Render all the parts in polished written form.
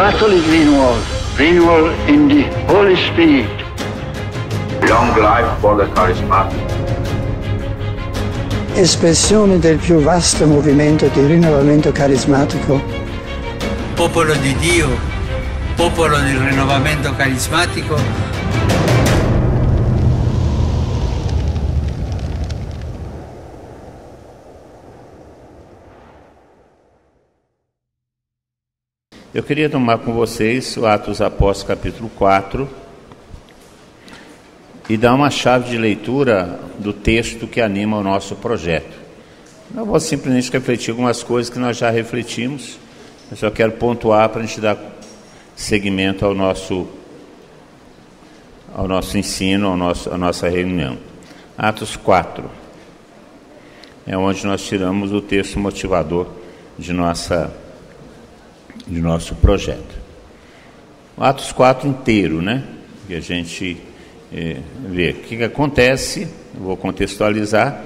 Catholic renewal in the Holy Spirit. Long life for the charismatic. Espressione del più vasto movimento di rinnovamento carismatico. Popolo di Dio, popolo del rinnovamento carismatico. Eu queria tomar com vocês o Atos Apóstolos capítulo 4 e dar uma chave de leitura do texto que anima o nosso projeto. Eu vou simplesmente refletir algumas coisas que nós já refletimos, eu só quero pontuar para a gente dar seguimento ao nosso ensino, à nossa reunião. Atos 4 é onde nós tiramos o texto motivador de nosso projeto. O Atos 4 inteiro, né? Que a gente vê. O que acontece, eu vou contextualizar.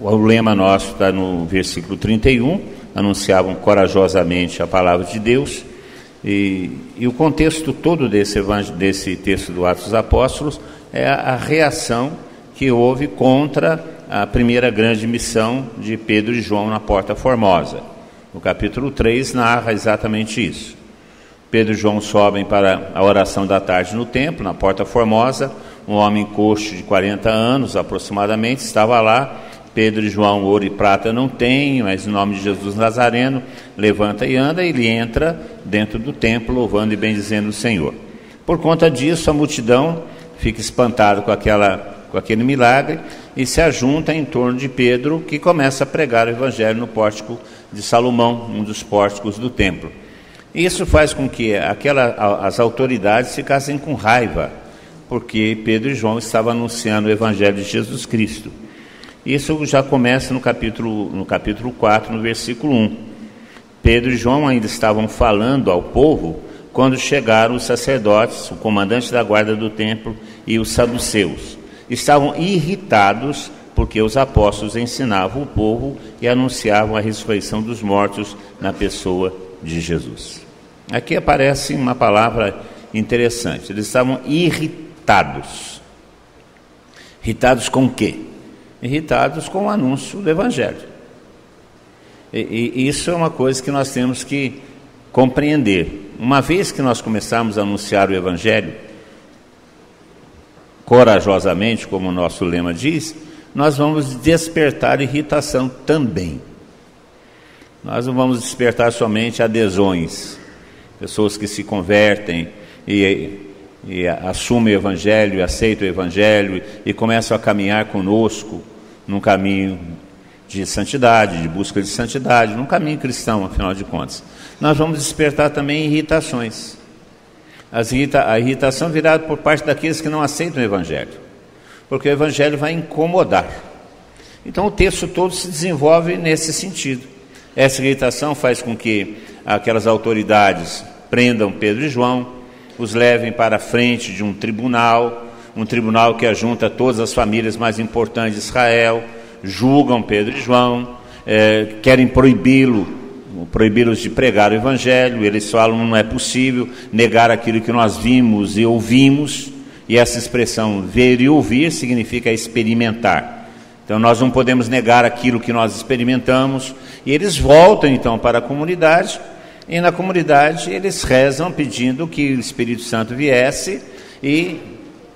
O lema nosso está no versículo 31, anunciavam corajosamente a palavra de Deus, e o contexto todo desse texto do Atos dos Apóstolos é a reação que houve contra a primeira grande missão de Pedro e João na Porta Formosa. O capítulo 3 narra exatamente isso. Pedro e João sobem para a oração da tarde no templo, na Porta Formosa. Um homem coxo de 40 anos aproximadamente estava lá. Pedro e João, ouro e prata não têm, mas em nome de Jesus Nazareno, levanta e anda. Ele entra dentro do templo, louvando e bendizendo o Senhor. Por conta disso, a multidão fica espantada com aquele milagre e se ajunta em torno de Pedro, que começa a pregar o evangelho no pórtico de Salomão, um dos pórticos do templo. Isso faz com que as autoridades ficassem com raiva, porque Pedro e João estavam anunciando o evangelho de Jesus Cristo. Isso já começa no capítulo 4, no versículo 1. Pedro e João ainda estavam falando ao povo quando chegaram os sacerdotes, o comandante da guarda do templo e os saduceus. Estavam irritados porque os apóstolos ensinavam o povo e anunciavam a ressurreição dos mortos na pessoa de Jesus. Aqui aparece uma palavra interessante. Eles estavam irritados. Irritados com o quê? Irritados com o anúncio do evangelho. E isso é uma coisa que nós temos que compreender. Uma vez que nós começarmos a anunciar o evangelho corajosamente, como o nosso lema diz, nós vamos despertar irritação também. Nós não vamos despertar somente adesões, pessoas que se convertem e assumem o evangelho, e aceitam o evangelho e começam a caminhar conosco num caminho de santidade, de busca de santidade, num caminho cristão, afinal de contas. Nós vamos despertar também irritações. A irritação virá por parte daqueles que não aceitam o evangelho, porque o evangelho vai incomodar. Então o texto todo se desenvolve nesse sentido. Essa irritação faz com que aquelas autoridades prendam Pedro e João, os levem para a frente de um tribunal que ajunta todas as famílias mais importantes de Israel, julgam Pedro e João, querem proibi-los de pregar o evangelho. Eles falam: não é possível negar aquilo que nós vimos e ouvimos, e essa expressão ver e ouvir significa experimentar. Então nós não podemos negar aquilo que nós experimentamos. E eles voltam então para a comunidade, e na comunidade eles rezam pedindo que o Espírito Santo viesse e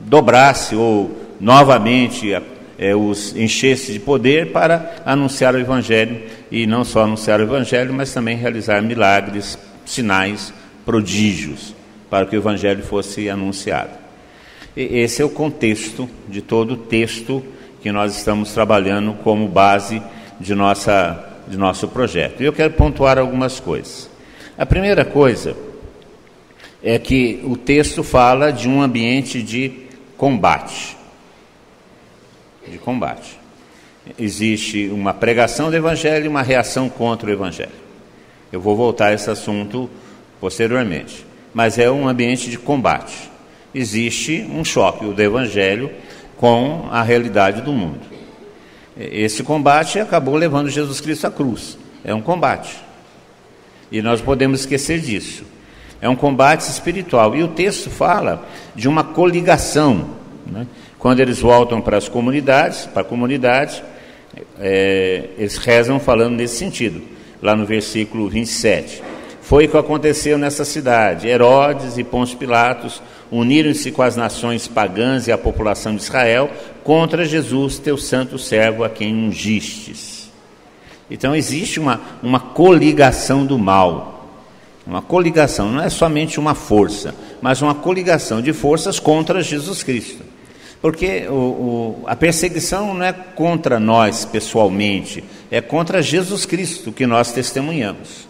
dobrasse ou novamente os enchesse de poder para anunciar o evangelho, e não só anunciar o evangelho, mas também realizar milagres, sinais, prodígios, para que o evangelho fosse anunciado. E esse é o contexto de todo o texto que nós estamos trabalhando como base de nosso projeto. E eu quero pontuar algumas coisas. A primeira coisa é que o texto fala de um ambiente de combate. Existe uma pregação do evangelho e uma reação contra o evangelho. Eu vou voltar a esse assunto posteriormente. Mas é um ambiente de combate. Existe um choque do evangelho com a realidade do mundo. Esse combate acabou levando Jesus Cristo à cruz. É um combate. E nós podemos esquecer disso. É um combate espiritual. E o texto fala de uma coligação, né? Quando eles voltam para as comunidades, para a comunidade, eles rezam falando nesse sentido. Lá no versículo 27. Foi o que aconteceu nessa cidade. Herodes e Pôncio Pilatos uniram-se com as nações pagãs e a população de Israel contra Jesus, teu santo servo, a quem ungistes. Então existe uma coligação do mal. Uma coligação, não é somente uma força, mas uma coligação de forças contra Jesus Cristo. Porque a perseguição não é contra nós pessoalmente, é contra Jesus Cristo que nós testemunhamos.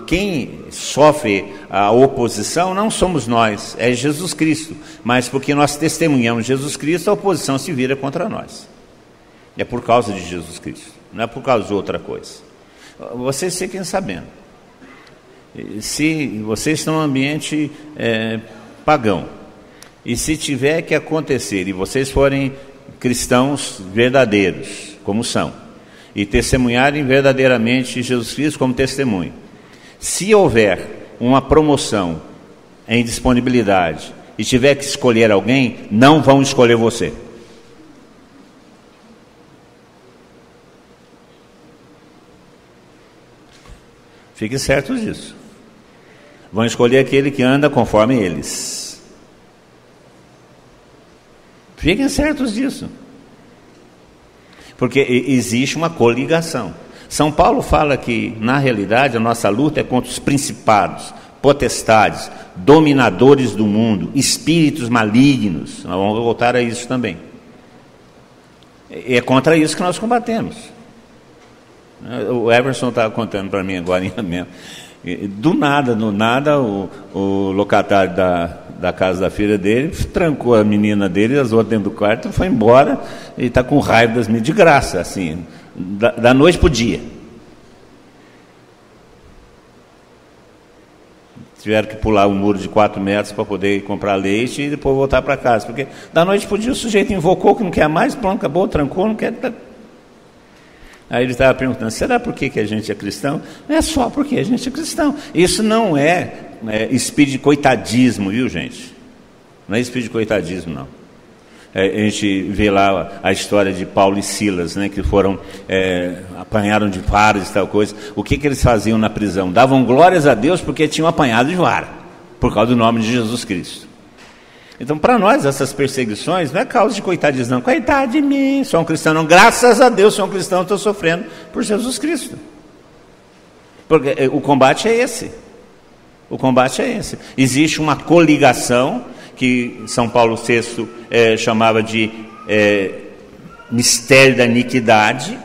Quem sofre a oposição não somos nós, é Jesus Cristo. Mas porque nós testemunhamos Jesus Cristo, a oposição se vira contra nós. É por causa de Jesus Cristo, não é por causa de outra coisa. Vocês fiquem sabendo. Se vocês estão num ambiente pagão, e se tiver que acontecer, e vocês forem cristãos verdadeiros, como são, e testemunharem verdadeiramente Jesus Cristo como testemunho, se houver uma promoção em disponibilidade e tiver que escolher alguém, não vão escolher você. Fiquem certos disso. Vão escolher aquele que anda conforme eles. Fiquem certos disso. Porque existe uma coligação. São Paulo fala que, na realidade, a nossa luta é contra os principados, potestades, dominadores do mundo, espíritos malignos. Nós vamos voltar a isso também. É contra isso que nós combatemos. O Everson estava contando para mim agora mesmo. Do nada, o locatário da casa da filha dele trancou a menina dele, as outras dentro do quarto, foi embora e está com raiva das meninas, de graça, assim, da noite para o dia. Tiveram que pular um muro de 4 metros para poder comprar leite e depois voltar para casa, porque da noite para o dia o sujeito invocou que não quer mais, pronto, acabou, trancou, não quer. Aí ele estava perguntando, será por que a gente é cristão? Não é só porque a gente é cristão. Isso não é espírito de coitadismo, viu, gente? Não é espírito de coitadismo, não. A gente vê lá a história de Paulo e Silas, né, que foram, apanharam de varas e tal coisa. O que eles faziam na prisão? Davam glórias a Deus porque tinham apanhado de vara, por causa do nome de Jesus Cristo. Então, para nós, essas perseguições não é causa de coitadismo, não. Coitado de mim, sou um cristão, não. Graças a Deus, sou um cristão, estou sofrendo por Jesus Cristo. Porque o combate é esse. O combate é esse. Existe uma coligação, que São Paulo VI chamava de mistério da iniquidade.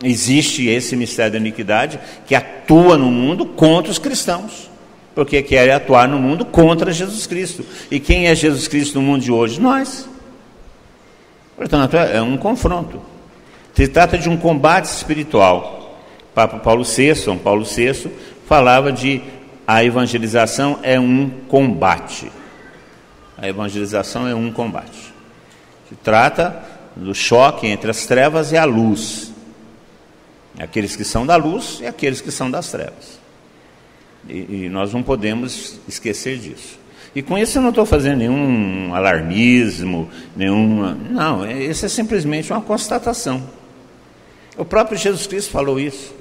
Existe esse mistério da iniquidade que atua no mundo contra os cristãos. Porque quer atuar no mundo contra Jesus Cristo. E quem é Jesus Cristo no mundo de hoje? Nós. Portanto, é um confronto. Se trata de um combate espiritual. Papa Paulo VI, São Paulo VI, falava de a evangelização é um combate. A evangelização é um combate. Se trata do choque entre as trevas e a luz. Aqueles que são da luz e aqueles que são das trevas. E nós não podemos esquecer disso. E com isso eu não estou fazendo nenhum alarmismo, não, isso é simplesmente uma constatação. O próprio Jesus Cristo falou isso,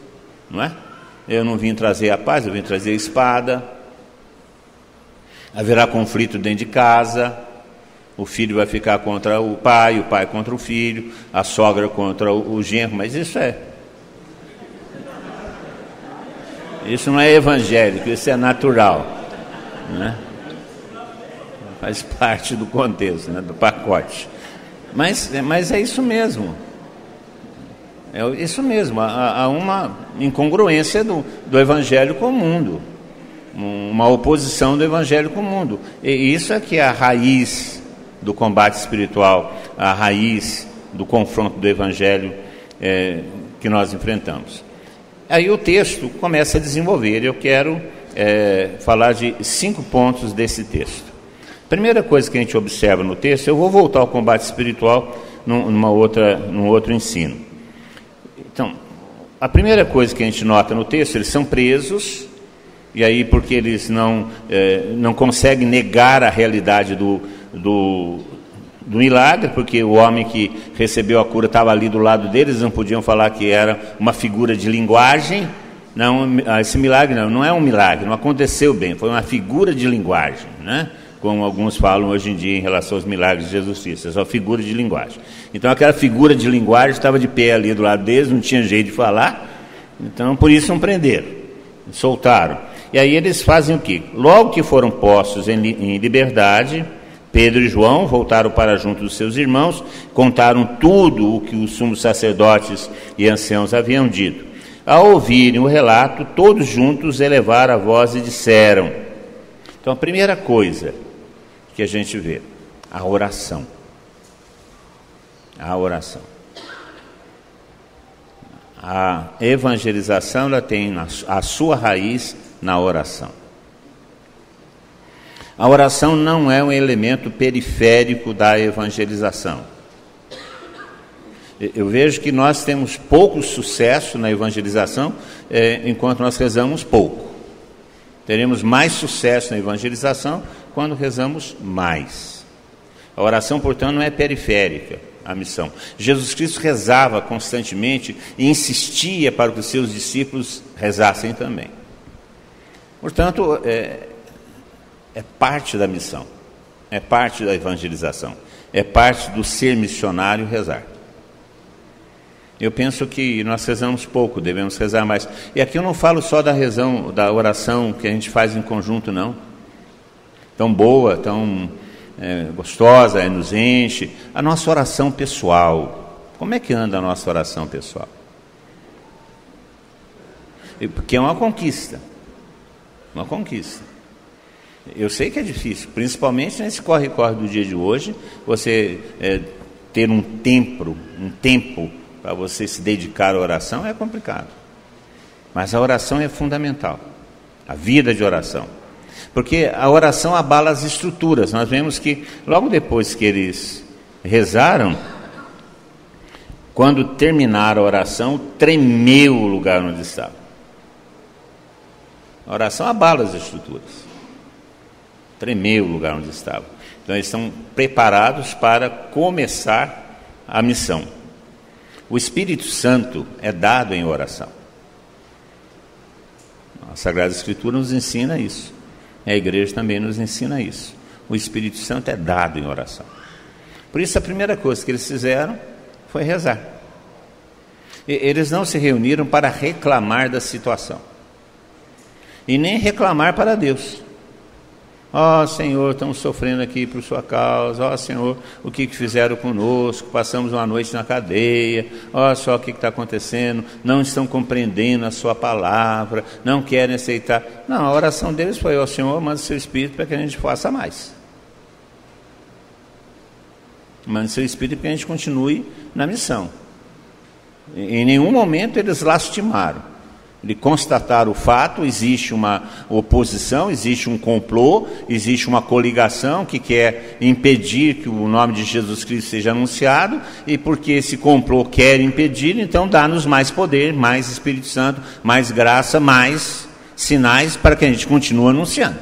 não é? Eu não vim trazer a paz, eu vim trazer a espada. Haverá conflito dentro de casa, o filho vai ficar contra o pai contra o filho, a sogra contra o genro, mas isso não é evangélico, isso é natural, né? Faz parte do contexto, né? Do pacote. Mas é isso mesmo. É isso mesmo. Há uma incongruência do evangelho com o mundo, uma oposição do evangelho com o mundo. E isso é que é a raiz do combate espiritual, a raiz do confronto do evangelho que nós enfrentamos. Aí o texto começa a desenvolver. Eu quero falar de 5 pontos desse texto. Primeira coisa que a gente observa no texto, eu vou voltar ao combate espiritual num outro ensino. Então, a primeira coisa que a gente nota no texto, eles são presos, e aí porque eles não conseguem negar a realidade do milagre, porque o homem que recebeu a cura estava ali do lado deles, não podiam falar que era uma figura de linguagem. Não, esse milagre não é um milagre, não aconteceu bem, foi uma figura de linguagem, né? Como alguns falam hoje em dia em relação aos milagres de Jesus Cristo, é só figura de linguagem. Então aquela figura de linguagem estava de pé ali do lado deles, não tinha jeito de falar, então por isso não prenderam, soltaram. E aí eles fazem o quê? Logo que foram postos em liberdade, Pedro e João voltaram para junto dos seus irmãos, contaram tudo o que os sumos sacerdotes e anciãos haviam dito. Ao ouvirem o relato, todos juntos elevaram a voz e disseram. Então a primeira coisa que a gente vê, a oração. A oração. A evangelização, ela tem a sua raiz na oração. A oração não é um elemento periférico da evangelização. Eu vejo que nós temos pouco sucesso na evangelização enquanto nós rezamos pouco. Teremos mais sucesso na evangelização quando rezamos mais. A oração, portanto, não é periférica à missão. Jesus Cristo rezava constantemente e insistia para que os seus discípulos rezassem também. Portanto, é parte da missão, é parte da evangelização, é parte do ser missionário rezar. Eu penso que nós rezamos pouco, devemos rezar mais. E aqui eu não falo só da oração que a gente faz em conjunto, não. Tão boa, tão gostosa, nos enche. A nossa oração pessoal. Como é que anda a nossa oração pessoal? Porque é uma conquista. Uma conquista. Eu sei que é difícil, principalmente nesse corre-corre do dia de hoje, você ter um tempo para você se dedicar à oração é complicado. Mas a oração é fundamental. A vida de oração. Porque a oração abala as estruturas. Nós vemos que logo depois que eles rezaram, quando terminaram a oração, tremeu o lugar onde estavam. A oração abala as estruturas. Tremeu o lugar onde estavam. Então eles estão preparados para começar a missão. O Espírito Santo é dado em oração. A Sagrada Escritura nos ensina isso. A igreja também nos ensina isso. O Espírito Santo é dado em oração. Por isso a primeira coisa que eles fizeram foi rezar. Eles não se reuniram para reclamar da situação. E nem reclamar para Deus. Ó Senhor, estamos sofrendo aqui por sua causa. Ó Senhor, o que fizeram conosco? Passamos uma noite na cadeia. Ó só o que está acontecendo. Não estão compreendendo a sua palavra. Não querem aceitar. Não, a oração deles foi: ó Senhor, manda o seu Espírito para que a gente faça mais. Manda o seu Espírito para que a gente continue na missão. Em nenhum momento eles lastimaram. De constatar o fato, existe uma oposição, existe um complô, existe uma coligação que quer impedir que o nome de Jesus Cristo seja anunciado, e porque esse complô quer impedir, então dá-nos mais poder, mais Espírito Santo, mais graça, mais sinais para que a gente continue anunciando.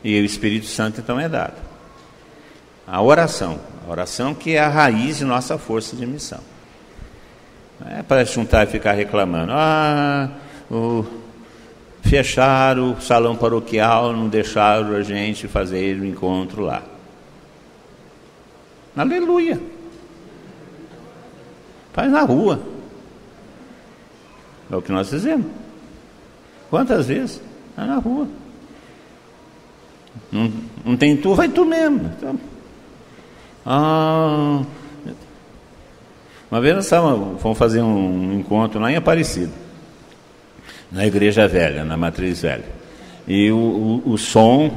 E o Espírito Santo então é dado. A oração que é a raiz de nossa força de missão. Não é para juntar e ficar reclamando. Fecharam o salão paroquial, não deixaram a gente fazer o encontro lá. Aleluia! Faz na rua. É o que nós fizemos. Quantas vezes? Faz na rua. Não tem tu, vai tu mesmo. Então, uma vez nós fomos fazer um encontro lá em Aparecida, na Igreja Velha, na Matriz Velha. E o som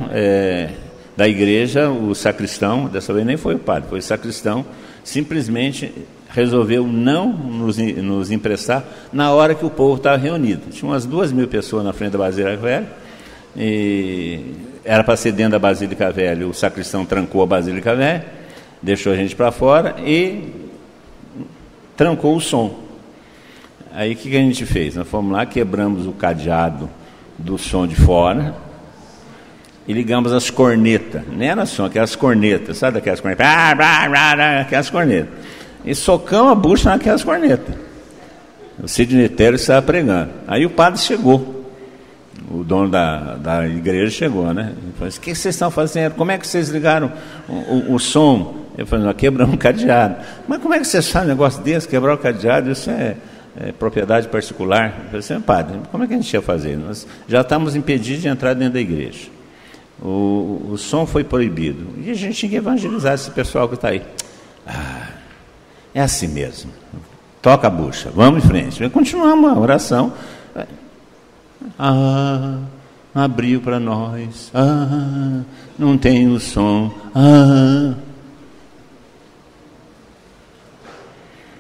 da igreja, o sacristão, dessa vez nem foi o padre, foi o sacristão, simplesmente resolveu não nos emprestar na hora que o povo estava reunido. Tinha umas 2.000 pessoas na frente da Basílica Velha, e era para ser dentro da Basílica Velha. O sacristão trancou a Basílica Velha, deixou a gente para fora e trancou o som. Aí o que a gente fez? Nós fomos lá, quebramos o cadeado do som de fora e ligamos as cornetas. Não era som, aquelas cornetas, sabe daquelas cornetas? Aquelas cornetas. E socamos a bucha naquelas cornetas. O Sidney Terry estava pregando. Aí o padre chegou. O dono da igreja chegou, né? Ele falou assim: o que vocês estão fazendo? Como é que vocês ligaram o som? Eu falei: nós quebramos o cadeado. Mas como é que vocês fazem um negócio desse? Quebrar o cadeado, isso é propriedade particular. Eu falei assim: padre, como é que a gente ia fazer? Nós já estamos impedidos de entrar dentro da igreja. O som foi proibido. E a gente tinha que evangelizar esse pessoal que está aí. É assim mesmo. Toca a bucha, vamos em frente. Continuamos a oração. Abriu para nós. Não tem o som.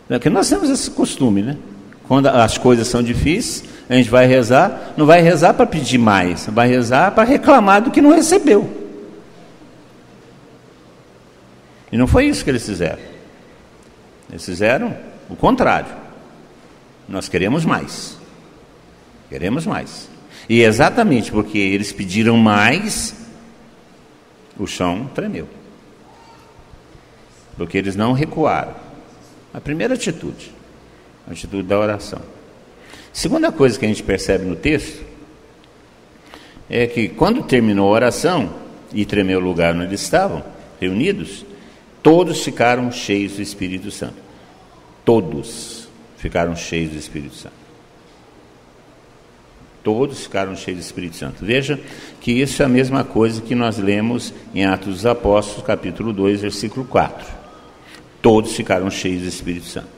Porque nós temos esse costume, né? Quando as coisas são difíceis, a gente vai rezar, não vai rezar para pedir mais, vai rezar para reclamar do que não recebeu. E não foi isso que eles fizeram. Eles fizeram o contrário. Nós queremos mais. Queremos mais. E exatamente porque eles pediram mais, o chão tremeu. Porque eles não recuaram. A primeira atitude, a atitude da oração. Segunda coisa que a gente percebe no texto é que quando terminou a oração e tremeu o lugar onde eles estavam reunidos, todos ficaram cheios do Espírito Santo. Todos ficaram cheios do Espírito Santo. Todos ficaram cheios do Espírito Santo. Veja que isso é a mesma coisa que nós lemos em Atos dos Apóstolos, capítulo 2, versículo 4. Todos ficaram cheios do Espírito Santo.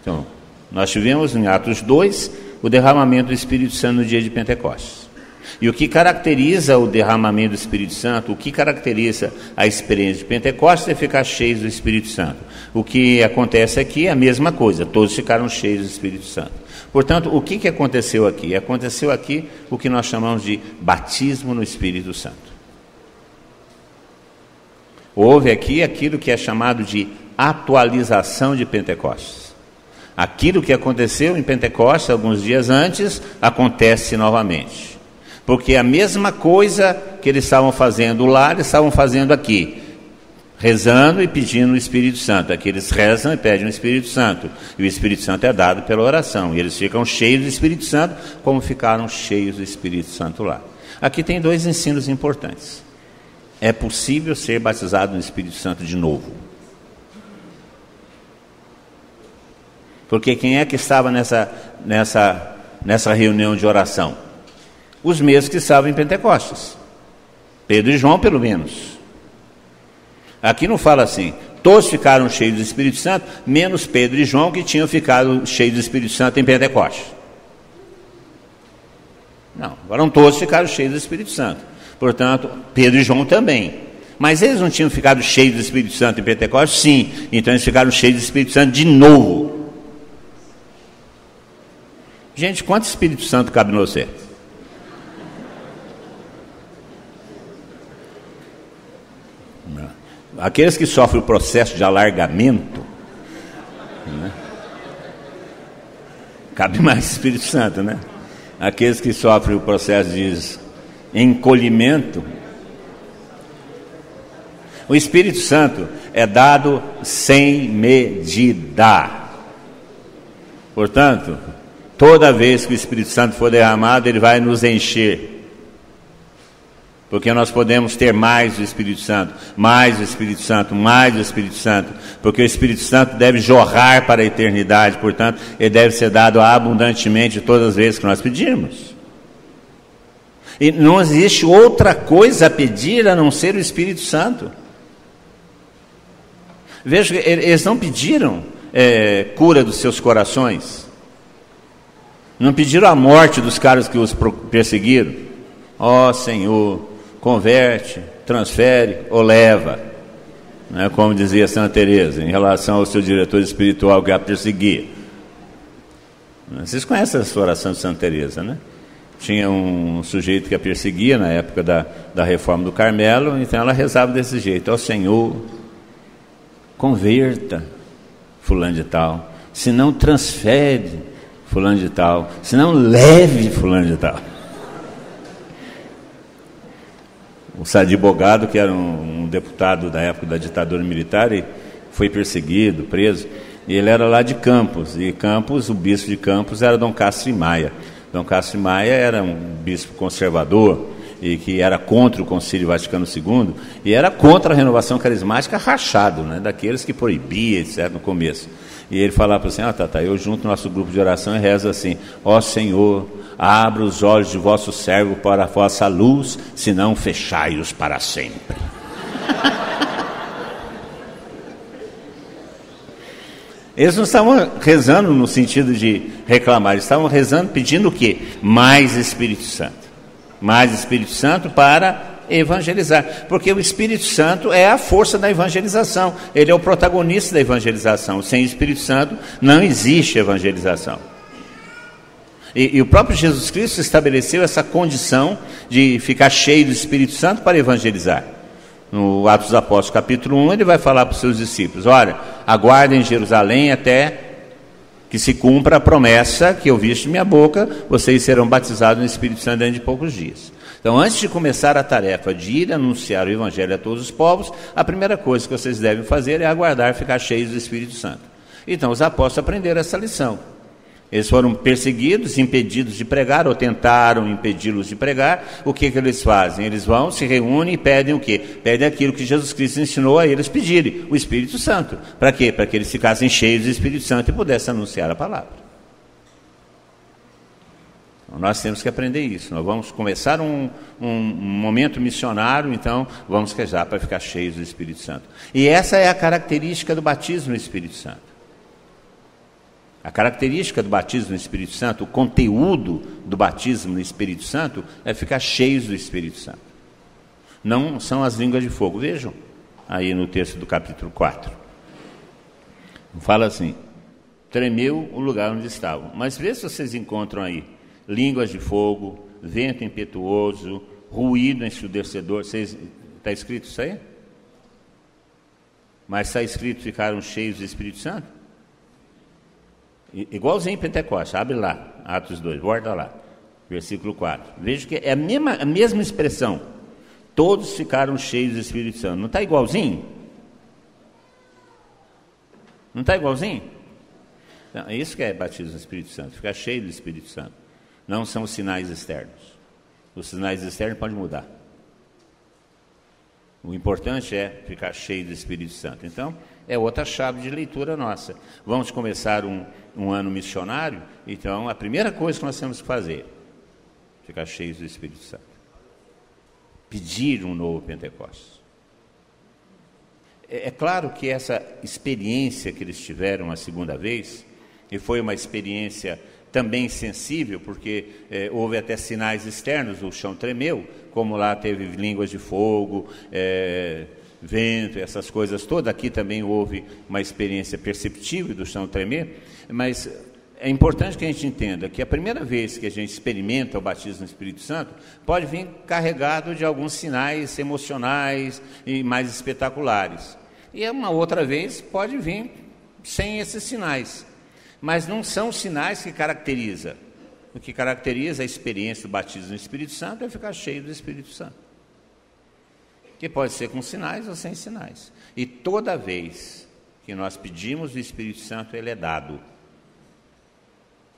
Então, nós tivemos em Atos 2 o derramamento do Espírito Santo no dia de Pentecostes. E o que caracteriza o derramamento do Espírito Santo, o que caracteriza a experiência de Pentecostes é ficar cheios do Espírito Santo. O que acontece aqui é a mesma coisa, todos ficaram cheios do Espírito Santo. Portanto, o que aconteceu aqui? Aconteceu aqui o que nós chamamos de batismo no Espírito Santo. Houve aqui aquilo que é chamado de atualização de Pentecostes. Aquilo que aconteceu em Pentecostes alguns dias antes, acontece novamente. Porque a mesma coisa que eles estavam fazendo lá, eles estavam fazendo aqui. Rezando e pedindo o Espírito Santo. Aqui eles rezam e pedem o Espírito Santo. E o Espírito Santo é dado pela oração. E eles ficam cheios do Espírito Santo, como ficaram cheios do Espírito Santo lá. Aqui tem dois ensinos importantes. É possível ser batizado no Espírito Santo de novo. Porque quem é que estava nessa reunião de oração? Os mesmos que estavam em Pentecostes. Pedro e João, pelo menos. Aqui não fala assim, todos ficaram cheios do Espírito Santo, menos Pedro e João, que tinham ficado cheios do Espírito Santo em Pentecostes. Não, agora todos ficaram cheios do Espírito Santo. Portanto, Pedro e João também. Mas eles não tinham ficado cheios do Espírito Santo em Pentecostes? Sim. Então eles ficaram cheios do Espírito Santo de novo. Gente, quanto Espírito Santo cabe em você? Aqueles que sofrem o processo de alargamento, né? Cabe mais Espírito Santo, né? Aqueles que sofrem o processo de encolhimento, o Espírito Santo é dado sem medida. Portanto, toda vez que o Espírito Santo for derramado, ele vai nos encher. Porque nós podemos ter mais do Espírito Santo, mais do Espírito Santo, mais do Espírito Santo. Porque o Espírito Santo deve jorrar para a eternidade, portanto, ele deve ser dado abundantemente todas as vezes que nós pedirmos. E não existe outra coisa a pedir a não ser o Espírito Santo. Veja que eles não pediram cura dos seus corações. Não pediram a morte dos caras que os perseguiram. Ó Senhor, converte, transfere ou leva, né, como dizia Santa Teresa em relação ao seu diretor espiritual que a perseguia. Vocês conhecem essa oração de Santa Teresa, né? Tinha um sujeito que a perseguia na época da reforma do Carmelo, então ela rezava desse jeito: ó Senhor, converta, fulano de tal, se não transfere fulano de tal, se não leve fulano de tal. O Sadi Bogado, que era um deputado da época da ditadura militar, e foi perseguido, preso, e ele era lá de Campos, e Campos, o bispo de Campos era Dom Castro Maia. Dom Castro Maia era um bispo conservador, e que era contra o Concílio Vaticano II, e era contra a renovação carismática rachado, né, daqueles que proibia, etc., no começo. E ele falava assim, Tata, eu junto no nosso grupo de oração e rezo assim, ó Senhor, abra os olhos de vosso servo para a vossa luz, senão fechai-os para sempre. Eles não estavam rezando no sentido de reclamar, eles estavam rezando pedindo o quê? Mais Espírito Santo. Mais Espírito Santo para evangelizar, porque o Espírito Santo é a força da evangelização, ele é o protagonista da evangelização. Sem o Espírito Santo não existe evangelização. E o próprio Jesus Cristo estabeleceu essa condição de ficar cheio do Espírito Santo para evangelizar. No Atos dos Apóstolos, capítulo 1, ele vai falar para os seus discípulos, olha, aguardem em Jerusalém até que se cumpra a promessa que ouviste de minha boca, vocês serão batizados no Espírito Santo dentro de poucos dias. Então, antes de começar a tarefa de ir anunciar o Evangelho a todos os povos, a primeira coisa que vocês devem fazer é aguardar ficar cheios do Espírito Santo. Então, os apóstolos aprenderam essa lição. Eles foram perseguidos, impedidos de pregar, ou tentaram impedi-los de pregar. O que eles fazem? Eles vão, se reúnem e pedem o quê? Pedem aquilo que Jesus Cristo ensinou a eles pedirem, o Espírito Santo. Para quê? Para que eles ficassem cheios do Espírito Santo e pudessem anunciar a palavra. Então, nós temos que aprender isso. Nós vamos começar um momento missionário, então vamos rezar para ficar cheios do Espírito Santo. E essa é a característica do batismo no Espírito Santo. A característica do batismo no Espírito Santo, o conteúdo do batismo no Espírito Santo é ficar cheios do Espírito Santo. Não são as línguas de fogo. Vejam aí no texto do capítulo 4. Fala assim, tremeu o lugar onde estavam. Mas vê se vocês encontram aí línguas de fogo, vento impetuoso, ruído ensurdecedor. Está escrito isso aí? Mas está escrito que ficaram cheios do Espírito Santo? Igualzinho em Pentecostes, abre lá, Atos 2, volta lá, versículo 4. Veja que é a mesma expressão. Todos ficaram cheios do Espírito Santo. Não está igualzinho? Não está igualzinho? Então, é isso que é batismo no Espírito Santo, ficar cheio do Espírito Santo. Não são os sinais externos. Os sinais externos podem mudar. O importante é ficar cheio do Espírito Santo. Então, é outra chave de leitura nossa. Vamos começar um ano missionário, então a primeira coisa que nós temos que fazer é ficar cheios do Espírito Santo. Pedir um novo Pentecostes. É claro que essa experiência que eles tiveram a segunda vez, e foi uma experiência também sensível, porque houve até sinais externos, o chão tremeu, como lá teve línguas de fogo, vento, essas coisas todas. Aqui também houve uma experiência perceptível do chão tremer, mas é importante que a gente entenda que a primeira vez que a gente experimenta o batismo no Espírito Santo pode vir carregado de alguns sinais emocionais e mais espetaculares, e uma outra vez pode vir sem esses sinais, mas não são sinais que caracterizam. O que caracteriza a experiência do batismo no Espírito Santo é ficar cheio do Espírito Santo, que pode ser com sinais ou sem sinais. E toda vez que nós pedimos o Espírito Santo, ele é dado.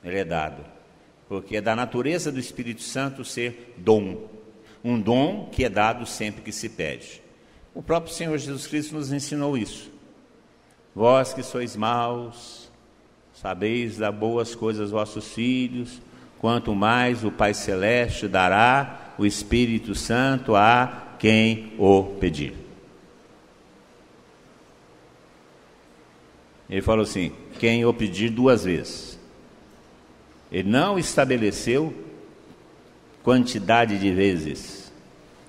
Ele é dado. Porque é da natureza do Espírito Santo ser dom. Um dom que é dado sempre que se pede. O próprio Senhor Jesus Cristo nos ensinou isso. Vós que sois maus, sabeis dar boas coisas aos vossos filhos, quanto mais o Pai Celeste dará o Espírito Santo a quem o pedir. Ele falou assim, quem o pedir 2 vezes. Ele não estabeleceu quantidade de vezes.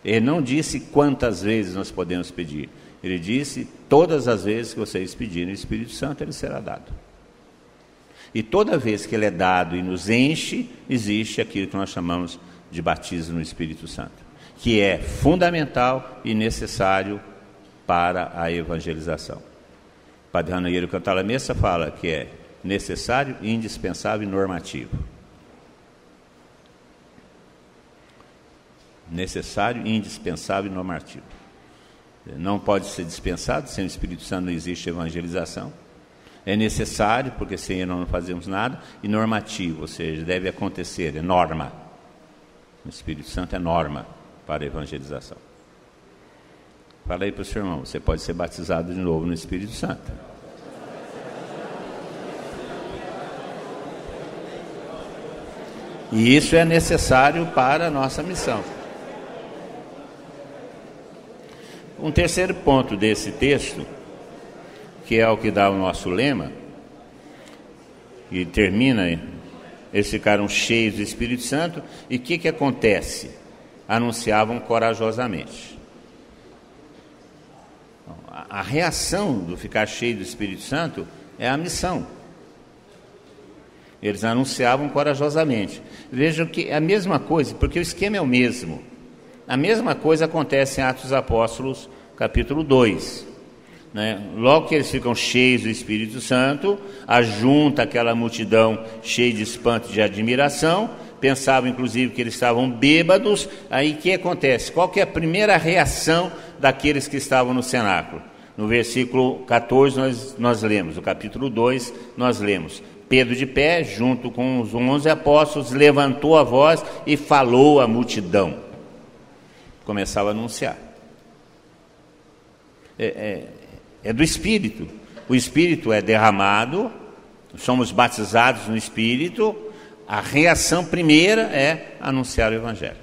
Ele não disse quantas vezes nós podemos pedir. Ele disse, todas as vezes que vocês pedirem o Espírito Santo, ele será dado. E toda vez que ele é dado e nos enche, existe aquilo que nós chamamos de batismo no Espírito Santo, que é fundamental e necessário para a evangelização. Padre Raniero Cantalamessa fala que é necessário, indispensável e normativo. Necessário, indispensável e normativo. Não pode ser dispensado, sem o Espírito Santo não existe evangelização. É necessário, porque sem ele não fazemos nada, e normativo, ou seja, deve acontecer, é norma. O Espírito Santo é norma para a evangelização. Fala aí para o seu irmão, você pode ser batizado de novo no Espírito Santo. E isso é necessário para a nossa missão. Um terceiro ponto desse texto, que é o que dá o nosso lema, e termina, eles ficaram cheios do Espírito Santo, e o que acontece? Anunciavam corajosamente. A reação do ficar cheio do Espírito Santo é a missão. Eles anunciavam corajosamente. Vejam que é a mesma coisa, porque o esquema é o mesmo. A mesma coisa acontece em Atos dos Apóstolos, capítulo 2. Logo que eles ficam cheios do Espírito Santo, ajunta aquela multidão cheia de espanto e de admiração, pensavam inclusive que eles estavam bêbados. Aí o que acontece? Qual que é a primeira reação daqueles que estavam no cenáculo? No versículo 14 nós lemos, no capítulo 2 nós lemos: Pedro de pé, junto com os 11 apóstolos, levantou a voz e falou à multidão. Começava a anunciar. É do Espírito. O Espírito é derramado, somos batizados no Espírito. A reação primeira é anunciar o Evangelho.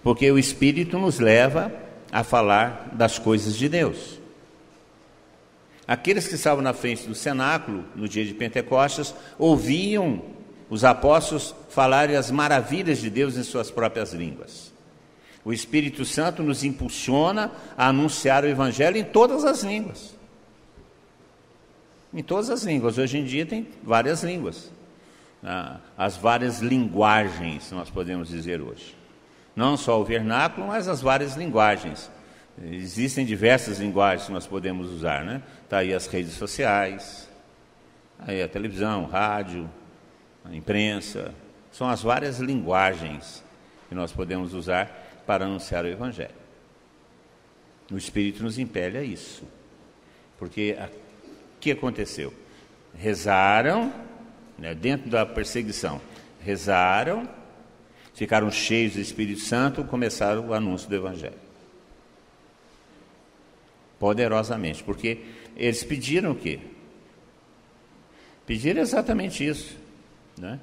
Porque o Espírito nos leva a falar das coisas de Deus. Aqueles que estavam na frente do cenáculo, no dia de Pentecostes, ouviam os apóstolos falarem as maravilhas de Deus em suas próprias línguas. O Espírito Santo nos impulsiona a anunciar o Evangelho em todas as línguas. Em todas as línguas. Hoje em dia tem várias línguas. As várias linguagens, nós podemos dizer hoje. Não só o vernáculo, mas as várias linguagens. Existem diversas linguagens que nós podemos usar, né? Está aí as redes sociais, aí a televisão, rádio, a imprensa. São as várias linguagens que nós podemos usar para anunciar o Evangelho. O Espírito nos impele a isso. Porque o que aconteceu? Rezaram, dentro da perseguição, rezaram, ficaram cheios do Espírito Santo, começaram o anúncio do Evangelho. Poderosamente, porque eles pediram o quê? Pediram exatamente isso, né?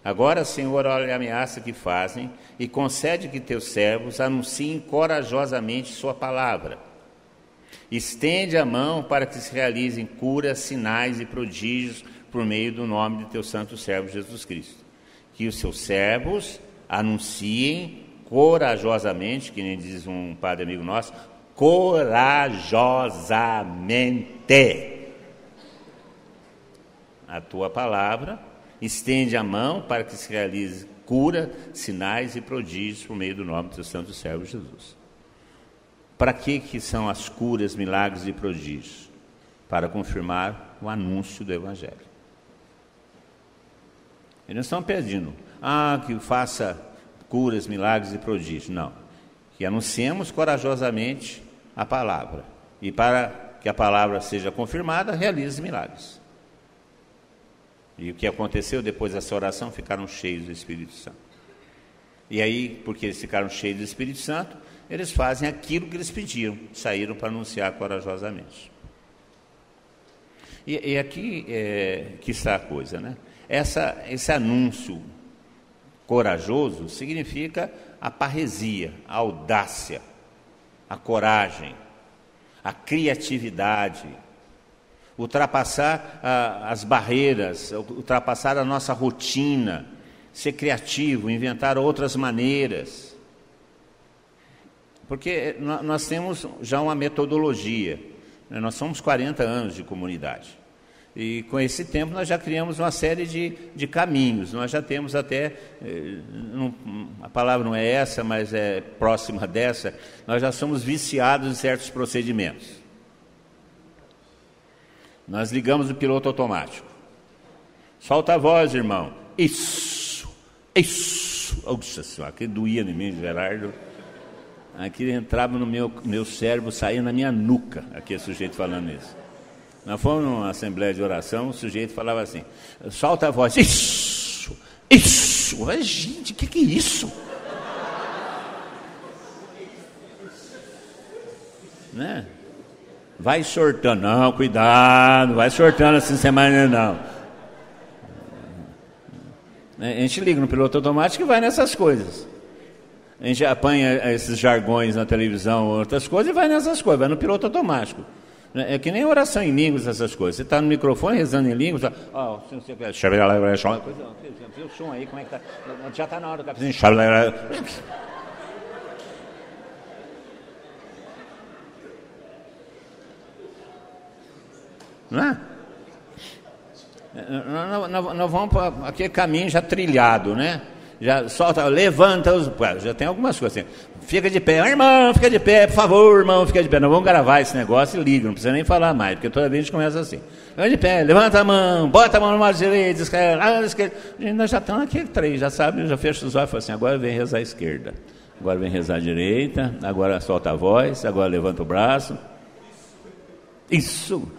Agora, Senhor, olha a ameaça que fazem e concede que teus servos anunciem corajosamente sua palavra. Estende a mão para que se realizem curas, sinais e prodígios por meio do nome de teu santo servo Jesus Cristo. Que os seus servos anunciem corajosamente, que nem diz um padre amigo nosso, corajosamente a tua palavra. Estende a mão para que se realize cura, sinais e prodígios por meio do nome do teu santo servo Jesus. Para que são as curas, milagres e prodígios? Para confirmar o anúncio do Evangelho. Eles não estão pedindo, que faça curas, milagres e prodígios. Não. Que anunciemos corajosamente a palavra. E para que a palavra seja confirmada, realize milagres. E o que aconteceu depois dessa oração? Ficaram cheios do Espírito Santo. E aí, porque eles ficaram cheios do Espírito Santo, eles fazem aquilo que eles pediram, saíram para anunciar corajosamente. E aqui que está a coisa, né? Esse anúncio corajoso significa a parresia, a audácia, a coragem, a criatividade, ultrapassar as barreiras, ultrapassar a nossa rotina, ser criativo, inventar outras maneiras. Porque nós temos já uma metodologia, né? Nós somos 40 anos de comunidade. E com esse tempo nós já criamos uma série de caminhos. Nós já temos até, a palavra não é essa, mas é próxima dessa, nós já somos viciados em certos procedimentos. Nós ligamos o piloto automático. Solta a voz, irmão. Isso. Nossa senhora, que doía em mim, Gerardo. Aquilo entrava no meu cérebro, saía na minha nuca, aquele sujeito falando isso. Nós fomos numa assembleia de oração, o sujeito falava assim, solta a voz, isso. Mas, gente, o que é isso? Né? Vai sortando, não, cuidado, vai sortando assim semana não. A gente liga no piloto automático e vai nessas coisas. A gente apanha esses jargões na televisão, outras coisas, e vai nessas coisas, vai no piloto automático. É que nem oração em línguas, essas coisas. Você está no microfone rezando em línguas, o som aí, como é que tá? Já está na hora do cafezinho. Não é? Nós vamos para aquele caminho já trilhado, né? Já solta, levanta os... Já tem algumas coisas assim. Fica de pé, irmão, fica de pé, por favor, irmão, fica de pé. Nós vamos gravar esse negócio e liga, não precisa nem falar mais, porque toda vez a gente começa assim. Fica de pé, levanta a mão, bota a mão no lado direito, esquerda. Nós já estamos naquele três, já sabe, já fecha os olhos e fala assim, agora vem rezar a esquerda, agora vem rezar a direita, agora solta a voz, agora levanta o braço. Isso!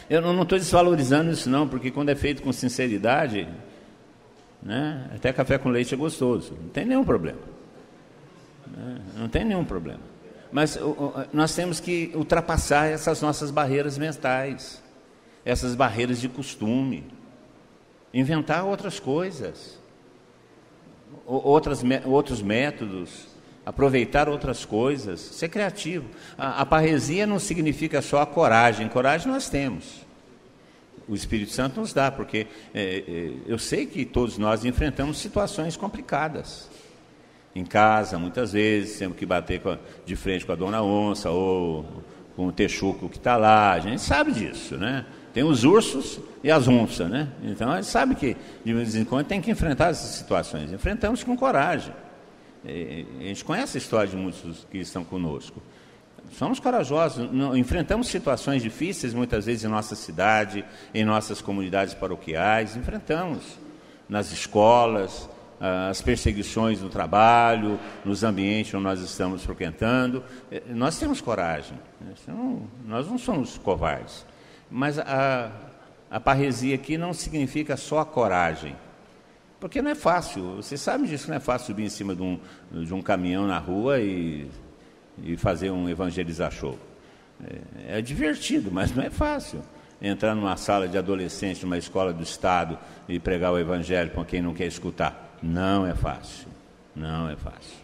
Eu não estou desvalorizando isso não, porque quando é feito com sinceridade, né, até café com leite é gostoso, não tem nenhum problema. Não tem nenhum problema. Mas nós temos que ultrapassar essas nossas barreiras mentais, essas barreiras de costume, inventar outras coisas, outros métodos, aproveitar outras coisas, ser criativo. A parresia não significa só a coragem. Coragem nós temos. O Espírito Santo nos dá, porque eu sei que todos nós enfrentamos situações complicadas. Em casa, muitas vezes, temos que bater de frente com a dona onça ou com o texuco que está lá. A gente sabe disso, né? Tem os ursos e as onças, né? Então, a gente sabe que, de vez em quando, tem que enfrentar essas situações. Enfrentamos com coragem. A gente conhece a história de muitos que estão conosco. Somos corajosos, enfrentamos situações difíceis muitas vezes em nossa cidade, em nossas comunidades paroquiais, enfrentamos nas escolas, as perseguições no trabalho, nos ambientes onde nós estamos frequentando. Nós temos coragem, nós não somos covardes. Mas a parresia aqui não significa só a coragem. Porque não é fácil, você sabe disso, não é fácil subir em cima de um caminhão na rua e fazer um evangelizar show. É divertido, mas não é fácil. Entrar numa sala de adolescentes, numa escola do Estado e pregar o evangelho para quem não quer escutar. Não é fácil, não é fácil.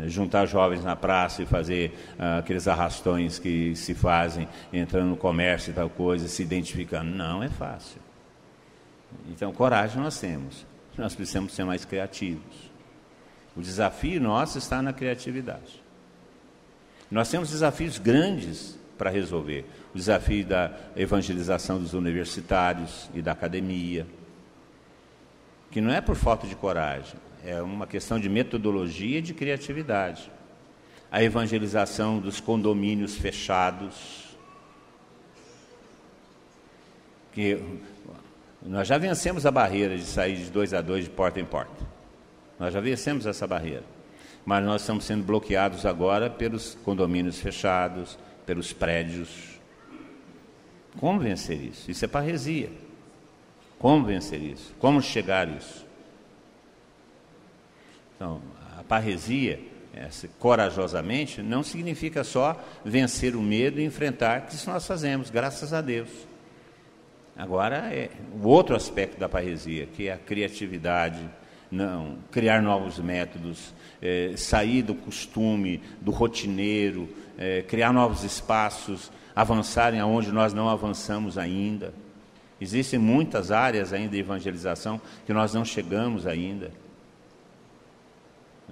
Juntar jovens na praça e fazer aqueles arrastões que se fazem, entrando no comércio e tal coisa, se identificando, não é fácil. Então, coragem nós temos. Nós precisamos ser mais criativos. O desafio nosso está na criatividade. Nós temos desafios grandes para resolver. O desafio da evangelização dos universitários e da academia, que não é por falta de coragem, é uma questão de metodologia e de criatividade. A evangelização dos condomínios fechados, que nós já vencemos a barreira de sair de 2 a 2 de porta em porta. Nós já vencemos essa barreira. Mas nós estamos sendo bloqueados agora pelos condomínios fechados, pelos prédios. Como vencer isso? Isso é parresia. Como vencer isso? Como chegar a isso? Então, a parresia, corajosamente, não significa só vencer o medo e enfrentar, que isso nós fazemos, graças a Deus. Agora, é o outro aspecto da parresia, que é a criatividade, criar novos métodos, sair do costume, do rotineiro, criar novos espaços, avançarem aonde nós não avançamos ainda. Existem muitas áreas ainda de evangelização que nós não chegamos ainda.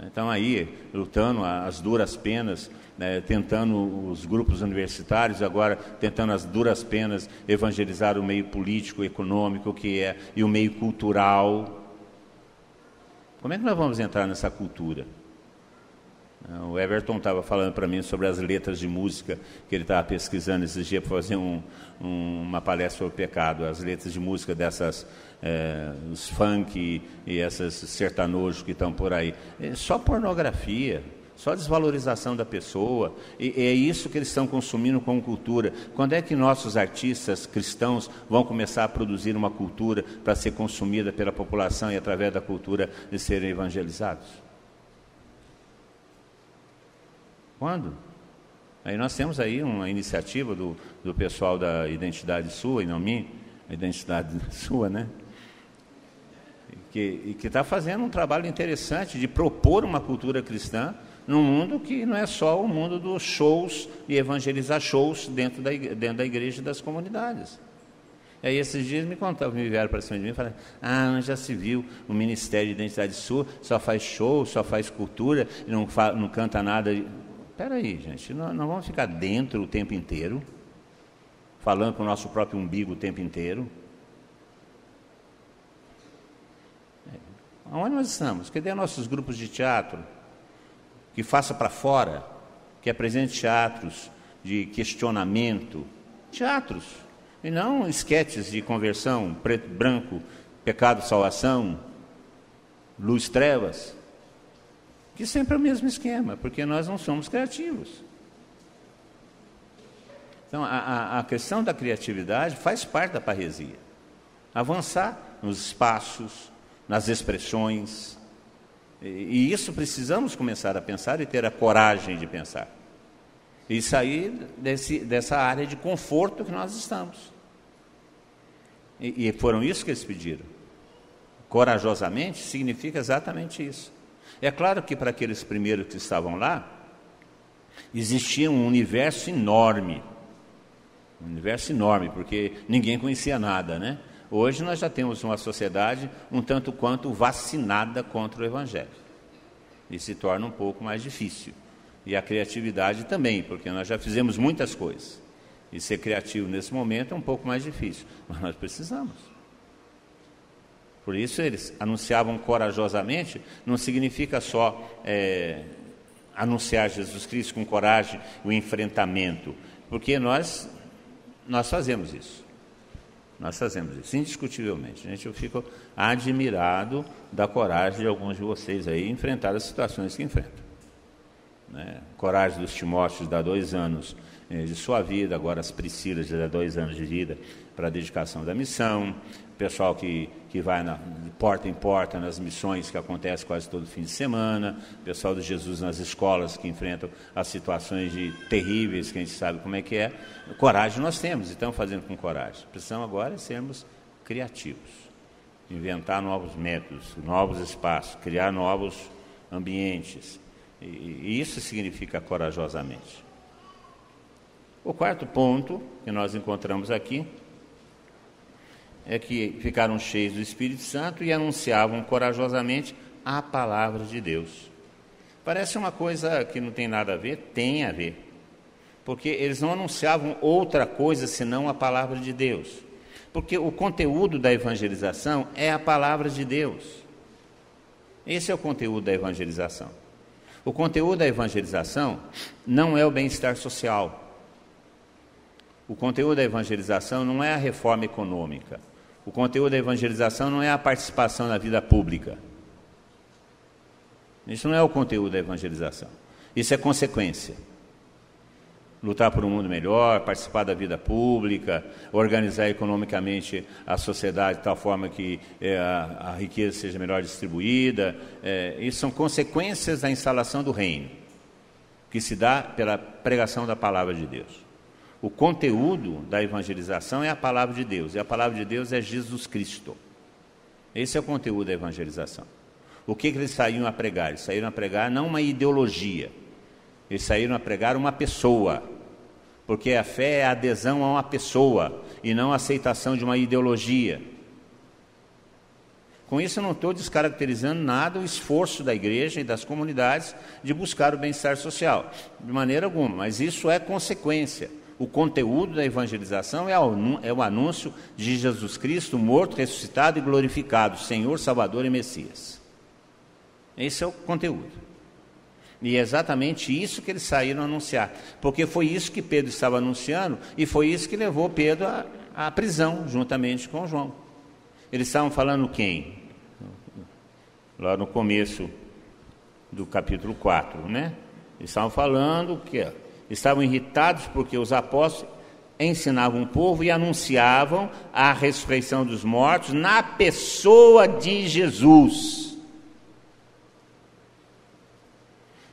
Então aí, lutando as duras penas, tentando os grupos universitários, agora tentando as duras penas evangelizar o meio político, econômico, e o meio cultural. Como é que nós vamos entrar nessa cultura? O Everton estava falando para mim sobre as letras de música que ele estava pesquisando esses dias para fazer uma palestra sobre o pecado. As letras de música dessas, os funk e essas sertanojos que estão por aí. Só pornografia, só desvalorização da pessoa. E é isso que eles estão consumindo como cultura. Quando é que nossos artistas cristãos vão começar a produzir uma cultura para ser consumida pela população e através da cultura de serem evangelizados? Quando? Aí nós temos aí uma iniciativa do pessoal da Identidade Sua, e não minha, a Identidade Sua, né? Que está fazendo um trabalho interessante de propor uma cultura cristã num mundo que não é só o mundo dos shows e evangelizar shows dentro da igreja e das comunidades. E aí esses dias me vieram para cima de mim e falaram: já se viu, o Ministério de Identidade Sua só faz show, só faz cultura, e não canta nada. Espera aí, gente, não vamos ficar dentro o tempo inteiro, falando com o nosso próprio umbigo o tempo inteiro. Aonde nós estamos? Cadê nossos grupos de teatro? Que faça para fora, que apresente teatros de questionamento, teatros, e não esquetes de conversão, preto, branco, pecado, salvação, luz, trevas. Que sempre é o mesmo esquema, porque nós não somos criativos. Então, a questão da criatividade faz parte da parresia. Avançar nos espaços, nas expressões. E isso precisamos começar a pensar e ter a coragem de pensar. E sair dessa área de conforto que nós estamos. E foram isso que eles pediram. Corajosamente significa exatamente isso. É claro que para aqueles primeiros que estavam lá, existia um universo enorme, porque ninguém conhecia nada, né? Hoje nós já temos uma sociedade um tanto quanto vacinada contra o Evangelho, e se torna um pouco mais difícil, e a criatividade também, porque nós já fizemos muitas coisas, e ser criativo nesse momento é um pouco mais difícil, mas nós precisamos. Por isso eles anunciavam corajosamente, não significa só anunciar Jesus Cristo com coragem, o enfrentamento, porque nós fazemos isso. Nós fazemos isso, indiscutivelmente. Gente, eu fico admirado da coragem de alguns de vocês aí enfrentar as situações que enfrentam. Né? Coragem dos Timóteos dá 2 anos de sua vida, agora as Priscilas dá 2 anos de vida para a dedicação da missão. Pessoal que vai de porta em porta nas missões que acontecem quase todo fim de semana, pessoal de Jesus nas escolas que enfrentam as situações terríveis, que a gente sabe como é que é. Coragem nós temos, e estamos fazendo com coragem. Precisamos agora sermos criativos, inventar novos métodos, novos espaços, criar novos ambientes, e isso significa corajosamente. O 4º ponto que nós encontramos aqui é que ficaram cheios do Espírito Santo e anunciavam corajosamente a palavra de Deus. Parece uma coisa que não tem nada a ver? Tem a ver. Porque eles não anunciavam outra coisa senão a palavra de Deus. Porque o conteúdo da evangelização é a palavra de Deus. Esse é o conteúdo da evangelização. O conteúdo da evangelização não é o bem-estar social. O conteúdo da evangelização não é a reforma econômica. O conteúdo da evangelização não é a participação na vida pública. Isso não é o conteúdo da evangelização. Isso é consequência. Lutar por um mundo melhor, participar da vida pública, organizar economicamente a sociedade de tal forma que a riqueza seja melhor distribuída. Isso são consequências da instalação do reino, que se dá pela pregação da palavra de Deus. O conteúdo da evangelização é a palavra de Deus, e a palavra de Deus é Jesus Cristo. Esse é o conteúdo da evangelização. O que eles saíram a pregar? Eles saíram a pregar não uma ideologia, eles saíram a pregar uma pessoa, porque a fé é a adesão a uma pessoa, e não a aceitação de uma ideologia. Com isso eu não estou descaracterizando nada o esforço da igreja e das comunidades de buscar o bem-estar social, de maneira alguma, mas isso é consequência. O conteúdo da evangelização é o anúncio de Jesus Cristo morto, ressuscitado e glorificado, Senhor, Salvador e Messias. Esse é o conteúdo. E é exatamente isso que eles saíram a anunciar, porque foi isso que Pedro estava anunciando e foi isso que levou Pedro à prisão, juntamente com João. Eles estavam falando quem? Lá no começo do capítulo 4, né? Eles estavam falando que estavam irritados porque os apóstolos ensinavam o povo e anunciavam a ressurreição dos mortos na pessoa de Jesus.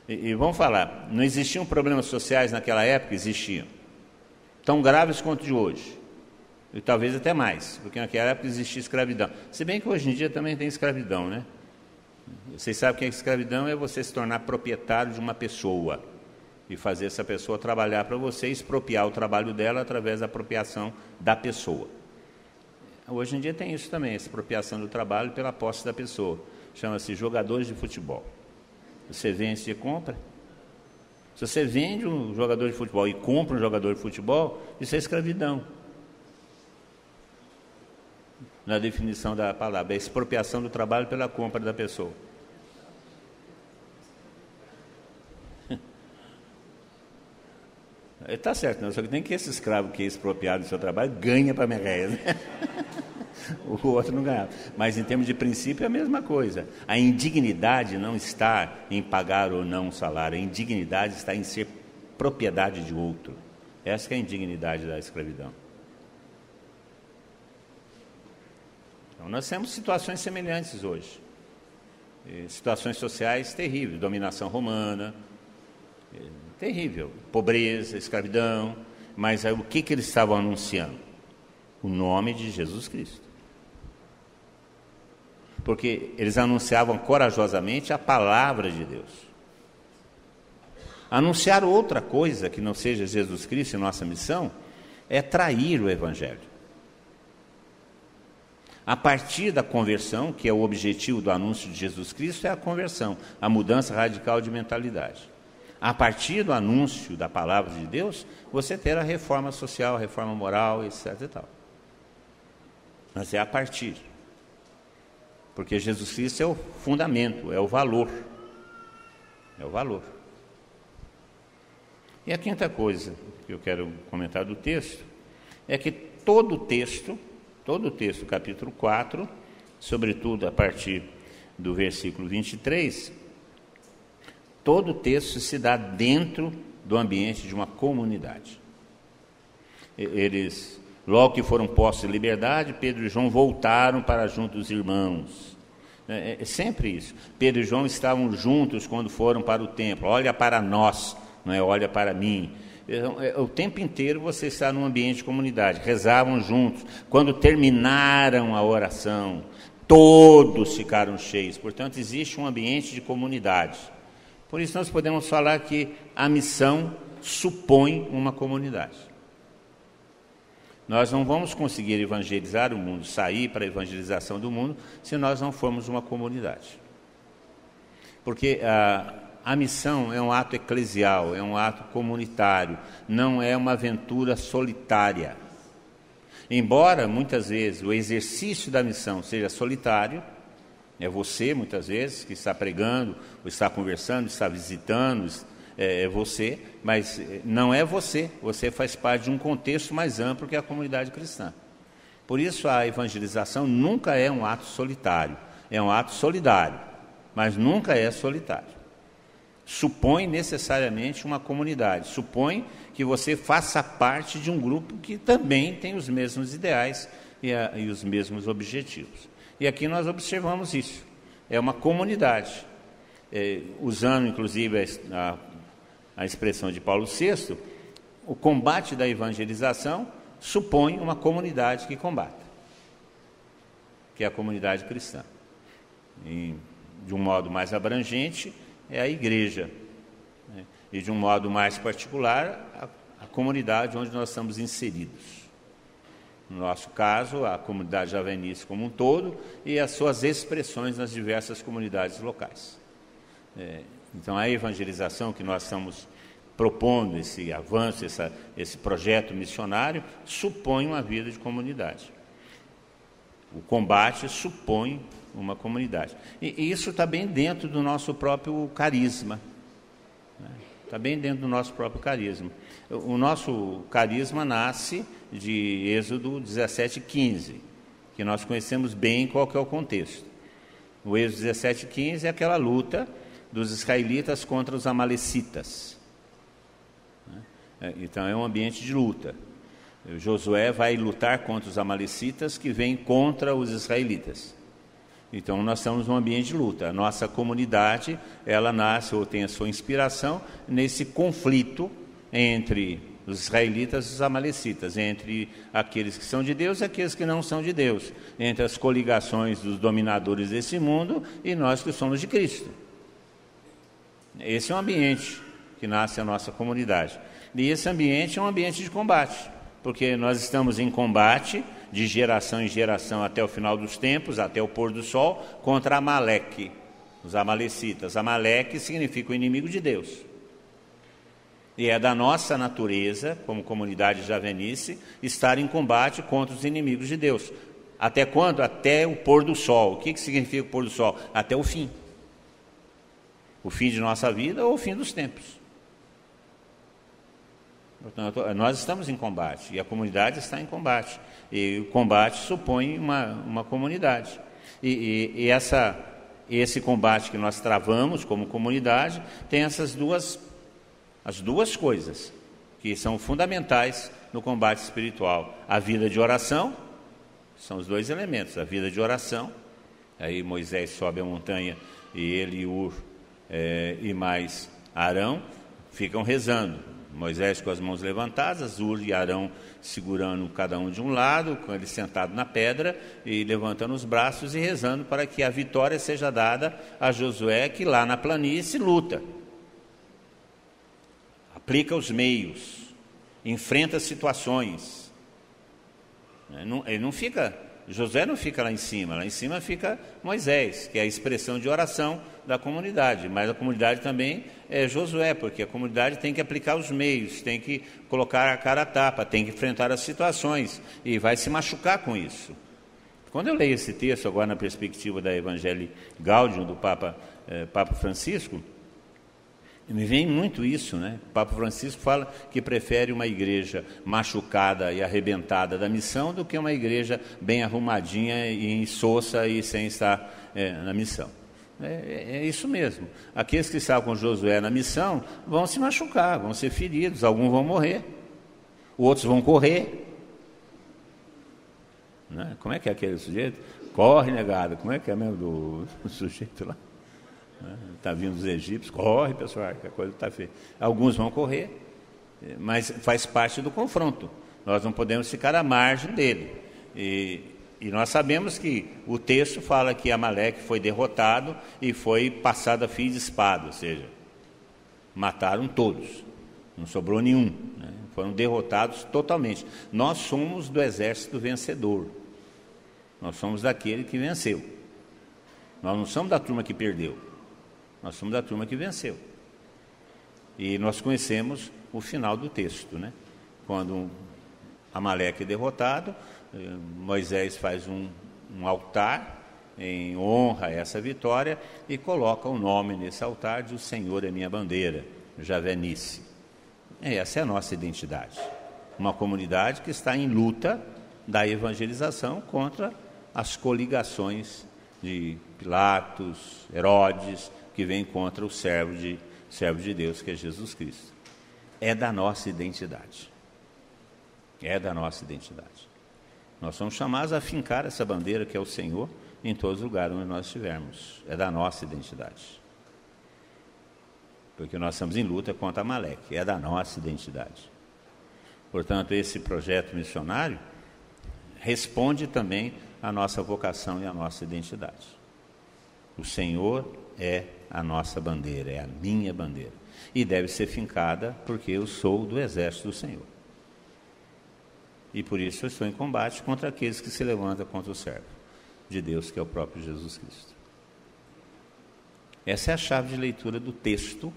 E vamos falar, não existiam problemas sociais naquela época? Existiam. Tão graves quanto de hoje. E talvez até mais, porque naquela época existia escravidão. Se bem que hoje em dia também tem escravidão, né? Vocês sabem que a escravidão é você se tornar proprietário de uma pessoa e fazer essa pessoa trabalhar para você, expropriar o trabalho dela através da apropriação da pessoa. Hoje em dia tem isso também, essa expropriação do trabalho pela posse da pessoa. Chama-se jogadores de futebol. Você vende e compra. Se você vende um jogador de futebol e compra um jogador de futebol, isso é escravidão. Na definição da palavra, é expropriação do trabalho pela compra da pessoa. Está certo, não, só que tem que esse escravo que é expropriado do seu trabalho ganha para merréia, né? O outro não ganhava. Mas em termos de princípio é a mesma coisa. A indignidade não está em pagar ou não um salário, a indignidade está em ser propriedade de outro. Essa que é a indignidade da escravidão. Então nós temos situações semelhantes hoje. Situações sociais terríveis, dominação romana, terrível, pobreza, escravidão. Mas aí, o que eles estavam anunciando? O nome de Jesus Cristo. Porque eles anunciavam corajosamente a palavra de Deus. Anunciar outra coisa que não seja Jesus Cristo em nossa missão é trair o Evangelho. A partir da conversão, que é o objetivo do anúncio de Jesus Cristo, é a conversão, a mudança radical de mentalidade. A partir do anúncio da palavra de Deus, você ter a reforma social, a reforma moral, etc. e tal. Mas é a partir. Porque Jesus Cristo é o fundamento, é o valor. É o valor. E a quinta coisa que eu quero comentar do texto é que todo o texto, capítulo 4, sobretudo a partir do versículo 23, todo o texto se dá dentro do ambiente de uma comunidade. Eles, logo que foram postos em liberdade, Pedro e João voltaram para junto dos irmãos. É sempre isso. Pedro e João estavam juntos quando foram para o templo. Olha para nós, não é olha para mim. O tempo inteiro você está num ambiente de comunidade. Rezavam juntos. Quando terminaram a oração, todos ficaram cheios. Portanto, existe um ambiente de comunidade. Por isso nós podemos falar que a missão supõe uma comunidade. Nós não vamos conseguir evangelizar o mundo, sair para a evangelização do mundo, se nós não formos uma comunidade. Porque a missão é um ato eclesial, é um ato comunitário, não é uma aventura solitária. Embora, muitas vezes, o exercício da missão seja solitário, é você, muitas vezes, que está pregando, ou está conversando, está visitando, é você, mas não é você. Você faz parte de um contexto mais amplo que é a comunidade cristã. Por isso, a evangelização nunca é um ato solitário, é um ato solidário, mas nunca é solitário. Supõe necessariamente uma comunidade, supõe que você faça parte de um grupo que também tem os mesmos ideais e os mesmos objetivos. E aqui nós observamos isso, é uma comunidade. Usando inclusive a expressão de Paulo VI, o combate da evangelização supõe uma comunidade que combata, que é a comunidade cristã. E, de um modo mais abrangente, é a igreja, né? E de um modo mais particular, a comunidade onde nós estamos inseridos. No nosso caso, a comunidade javenice como um todo e as suas expressões nas diversas comunidades locais. Então, a evangelização que nós estamos propondo, esse avanço, esse projeto missionário, supõe uma vida de comunidade. O combate supõe uma comunidade. E isso está bem dentro do nosso próprio carisma. Está bem dentro do nosso próprio carisma. O nosso carisma nasce de Êxodo 17:15, que nós conhecemos bem qual que é o contexto. O Êxodo 17:15 é aquela luta dos israelitas contra os amalecitas. Então é um ambiente de luta. Josué vai lutar contra os amalecitas que vêm contra os israelitas. Então nós estamos num ambiente de luta. A nossa comunidade, ela nasce ou tem a sua inspiração nesse conflito entre os israelitas e os amalecitas, entre aqueles que são de Deus e aqueles que não são de Deus, entre as coligações dos dominadores desse mundo e nós que somos de Cristo. Esse é um ambiente que nasce a nossa comunidade. E esse ambiente é um ambiente de combate, porque nós estamos em combate de geração em geração até o final dos tempos, até o pôr do sol, contra Amaleque, os amalecitas. Amaleque significa o inimigo de Deus. E é da nossa natureza, como comunidade javenice, estar em combate contra os inimigos de Deus. Até quando? Até o pôr do sol. O que significa o pôr do sol? Até o fim. O fim de nossa vida ou o fim dos tempos. Portanto, nós estamos em combate, e a comunidade está em combate. E o combate supõe uma comunidade. E esse combate que nós travamos como comunidade tem as duas coisas que são fundamentais no combate espiritual. A vida de oração, são os dois elementos. A vida de oração, aí Moisés sobe a montanha e ele, Ur e mais Arão ficam rezando. Moisés com as mãos levantadas, Ur e Arão segurando cada um de um lado, com ele sentado na pedra e levantando os braços e rezando para que a vitória seja dada a Josué, que lá na planície luta, aplica os meios, enfrenta situações. Josué não fica lá em cima fica Moisés, que é a expressão de oração da comunidade, mas a comunidade também é Josué, porque a comunidade tem que aplicar os meios, tem que colocar a cara a tapa, tem que enfrentar as situações e vai se machucar com isso. Quando eu leio esse texto agora na perspectiva da Evangelii Gaudium do Papa Francisco, me vem muito isso, né? O Papa Francisco fala que prefere uma igreja machucada e arrebentada da missão do que uma igreja bem arrumadinha e insossa e sem estar na missão. É isso mesmo. Aqueles que estavam com Josué na missão vão se machucar, vão ser feridos, alguns vão morrer, outros vão correr. Né? Como é que é aquele sujeito? Corre, negado. Como é que é mesmo do sujeito lá? Está vindo os egípcios, corre, pessoal, que a coisa está feia. Alguns vão correr, mas faz parte do confronto. Nós não podemos ficar à margem dele. E nós sabemos que o texto fala que Amaleque foi derrotado e foi passado a fio de espada, ou seja, mataram todos, não sobrou nenhum, né? Foram derrotados totalmente. Nós somos do exército vencedor, nós somos daquele que venceu. Nós não somos da turma que perdeu, nós somos da turma que venceu. E nós conhecemos o final do texto, né? Quando Amaleque é derrotado, Moisés faz um altar em honra a essa vitória e coloca o nome nesse altar de: o Senhor é minha bandeira, Javenice. Essa é a nossa identidade. Uma comunidade que está em luta da evangelização contra as coligações de Pilatos, Herodes, que vem contra o servo de Deus, que é Jesus Cristo. É da nossa identidade. É da nossa identidade. Nós somos chamados a fincar essa bandeira que é o Senhor em todos os lugares onde nós estivermos. É da nossa identidade. Porque nós estamos em luta contra Amaleque. É da nossa identidade. Portanto, esse projeto missionário responde também à nossa vocação e à nossa identidade. O Senhor é a nossa bandeira, é a minha bandeira. E deve ser fincada porque eu sou do exército do Senhor. E por isso eu estou em combate contra aqueles que se levantam contra o servo de Deus, que é o próprio Jesus Cristo. Essa é a chave de leitura do texto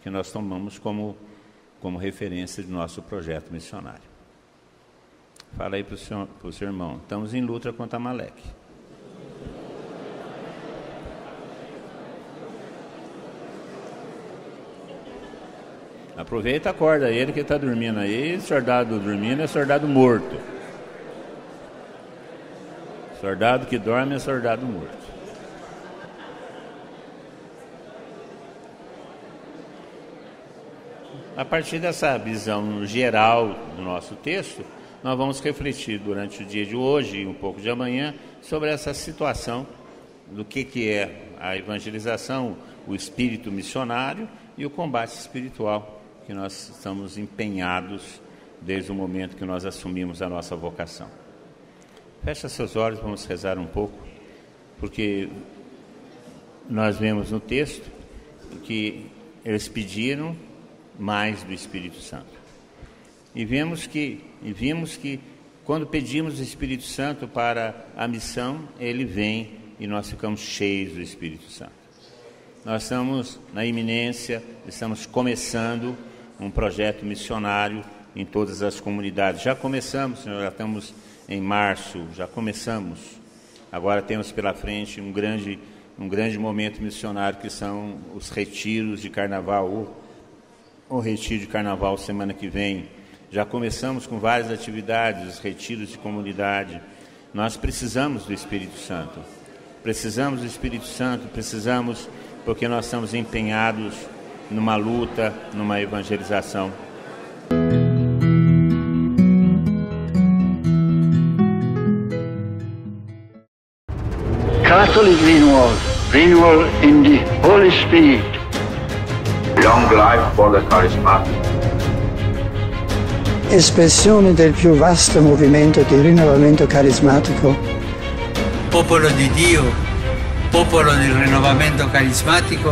que nós tomamos como referência de nosso projeto missionário. Fala aí para o seu irmão: estamos em luta contra Amaleque. Aproveita, acorda ele que está dormindo aí. Soldado dormindo é soldado morto. Soldado que dorme é soldado morto. A partir dessa visão geral do nosso texto, nós vamos refletir durante o dia de hoje e um pouco de amanhã sobre essa situação do que é a evangelização, o espírito missionário e o combate espiritual que nós estamos empenhados desde o momento que nós assumimos a nossa vocação. Fecha seus olhos, vamos rezar um pouco, porque nós vemos no texto que eles pediram mais do Espírito Santo. E vimos que quando pedimos o Espírito Santo para a missão, ele vem e nós ficamos cheios do Espírito Santo. Nós estamos na iminência, estamos começando um projeto missionário em todas as comunidades. Já começamos, Senhor, já estamos em março, já começamos. Agora temos pela frente um grande momento missionário que são os retiros de carnaval, o retiro de carnaval semana que vem. Já começamos com várias atividades, os retiros de comunidade. Nós precisamos do Espírito Santo. Precisamos do Espírito Santo, precisamos porque nós estamos empenhados numa luta, numa evangelização. Catholic renewal in the Holy Spirit. Long life for the charismatic. Espressione del più vasto movimento di rinnovamento carismatico. Popolo di Dio, popolo del rinnovamento carismatico.